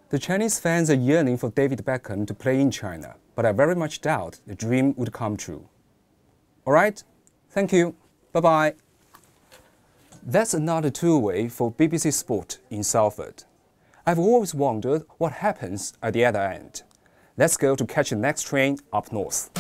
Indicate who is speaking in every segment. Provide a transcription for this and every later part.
Speaker 1: The Chinese fans are yearning for David Beckham to play in China, but I very much doubt the dream would come true. All right, thank you. Bye-bye. That's another two-way for BBC Sport in Salford. I've always wondered what happens at the other end. Let's go to catch the next train up north.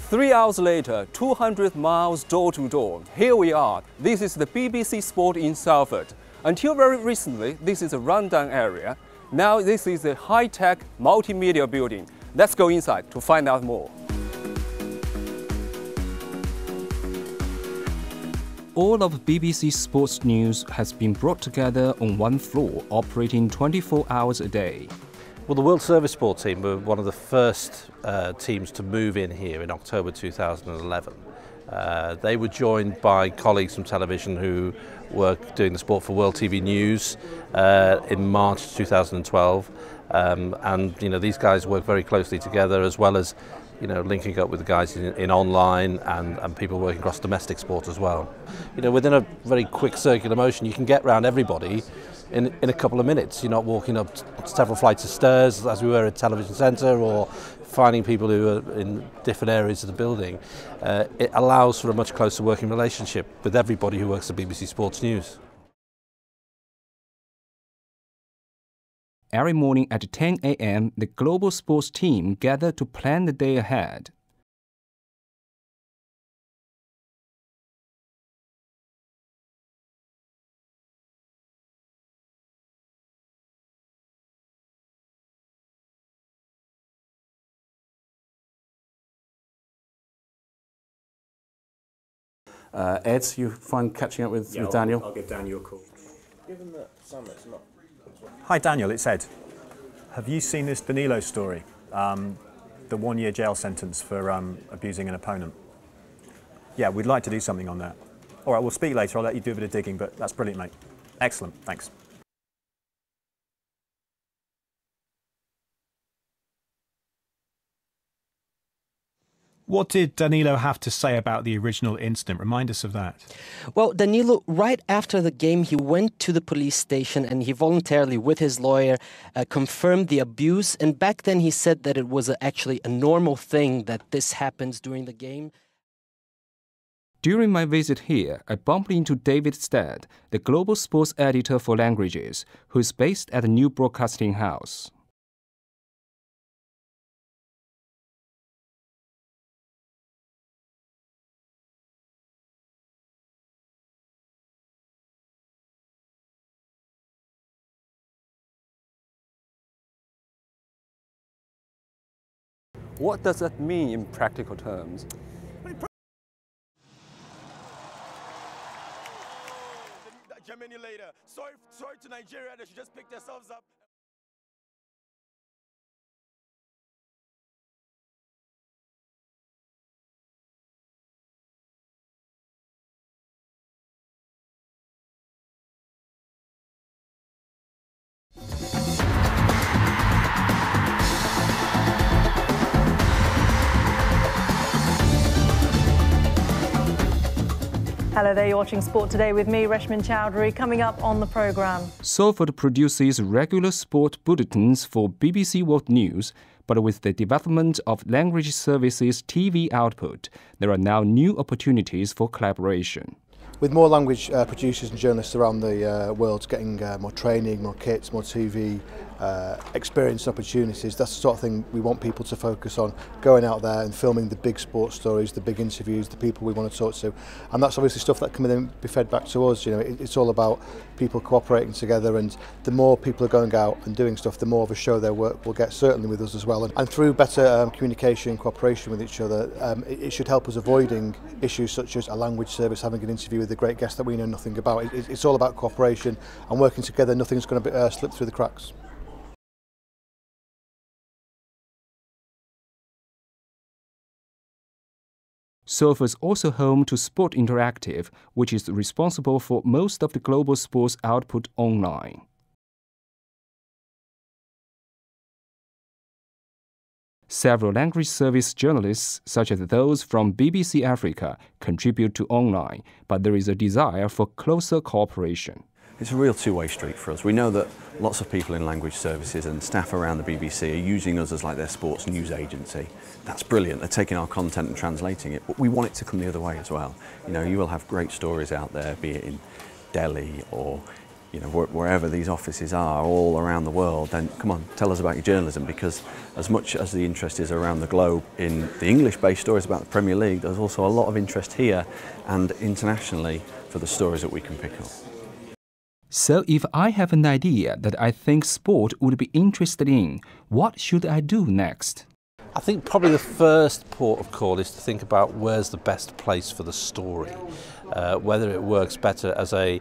Speaker 1: Three hours later, 200 miles door to door, here we are. This is the BBC Sport in Salford. Until very recently, this is a rundown area. Now this is a high-tech multimedia building. Let's go inside to find out more. All of BBC Sports News has been brought together on one floor, operating 24 hours a day.
Speaker 2: Well, the World Service Sport team were one of the first teams to move in here in October 2011. They were joined by colleagues from television who were doing the sport for World TV News in March 2012. And these guys work very closely together, as well as linking up with the guys in online and people working across domestic sport as well. Within a very quick circular motion, you can get around everybody in a couple of minutes. You're not walking up several flights of stairs as we were at Television Centre, or finding people who are in different areas of the building. It allows for a much closer working relationship with everybody who works at BBC Sports News.
Speaker 1: Every morning at 10 a.m., the global sports team gather to plan the day ahead.
Speaker 3: Ed, you find catching up with Daniel?
Speaker 4: I'll give Daniel a call.
Speaker 5: Given that Summit's not...
Speaker 4: Hi Daniel, it's Ed. Have you seen this Danilo story? The one-year jail sentence for abusing an opponent? Yeah, we'd like to do something on that. All right, we'll speak later. I'll let you do a bit of digging, but that's brilliant, mate. Excellent, thanks.
Speaker 6: What did Danilo have to say about the original incident? Remind us of that.
Speaker 7: Well, Danilo, right after the game, he went to the police station and he voluntarily, with his lawyer, confirmed the abuse. And back then he said that it was actually a normal thing that this happens during the game.
Speaker 1: During my visit here, I bumped into David Stead, the global sports editor for languages, who is based at the new broadcasting house. What does that mean in practical terms?
Speaker 5: Germany later. Sorry to Nigeria that she just picked themselves up.
Speaker 8: Hello there, you're watching Sport Today with me, Reshmin Chowdhury. Coming up on the programme.
Speaker 1: Salford produces regular sport bulletins for BBC World News, but with the development of Language Services TV output, there are now new opportunities for collaboration.
Speaker 9: With more language producers and journalists around the world getting more training, more kits, more TV experience and opportunities. That's the sort of thing we want people to focus on, going out there and filming the big sports stories, the big interviews, the people we want to talk to, and that's obviously stuff that can then be fed back to us. You know, it's all about people cooperating together, and the more people are going out and doing stuff, the more of a show their work will get, certainly with us as well. And through better communication and cooperation with each other, it should help us avoiding issues such as a language service having an interview with a great guest that we know nothing about. It's all about cooperation and working together. Nothing's going to slip through the cracks.
Speaker 1: Salford is also home to Sport Interactive, which is responsible for most of the global sports output online. Several language service journalists, such as those from BBC Africa, contribute to online, but there is a desire for closer cooperation.
Speaker 10: It's a real two-way street for us. We know that lots of people in language services and staff around the BBC are using us as like their sports news agency. That's brilliant. They're taking our content and translating it, but we want it to come the other way as well. You know, you will have great stories out there, be it in Delhi or wherever these offices are all around the world. Then come on, tell us about your journalism, because as much as the interest is around the globe in the English-based stories about the Premier League, there's also a lot of interest here and internationally for the stories that we can pick up.
Speaker 1: So if I have an idea that I think sport would be interested in, what should I do next?
Speaker 2: I think probably the first port of call is to think about where's the best place for the story. Whether it works better as a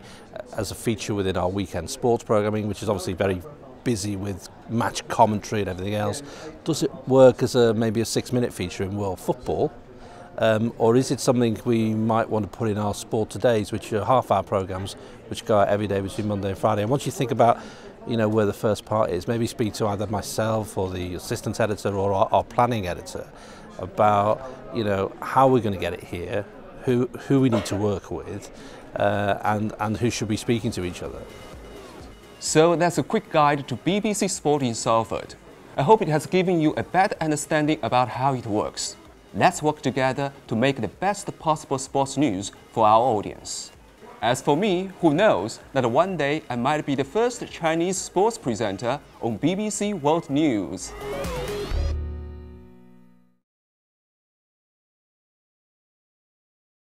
Speaker 2: feature within our weekend sports programming, which is obviously very busy with match commentary and everything else. Does it work as maybe a 6-minute feature in world football? Or is it something we might want to put in our Sport Todays, which are half-hour programmes which go out every day between Monday and Friday? And once you think about where the first part is, maybe speak to either myself or the assistant editor or our planning editor about how we're going to get it here, who we need to work with, and who should be speaking to each other.
Speaker 1: So that's a quick guide to BBC Sport in Salford. I hope it has given you a better understanding about how it works. Let's work together to make the best possible sports news for our audience. As for me, who knows that one day I might be the first Chinese sports presenter on BBC World News.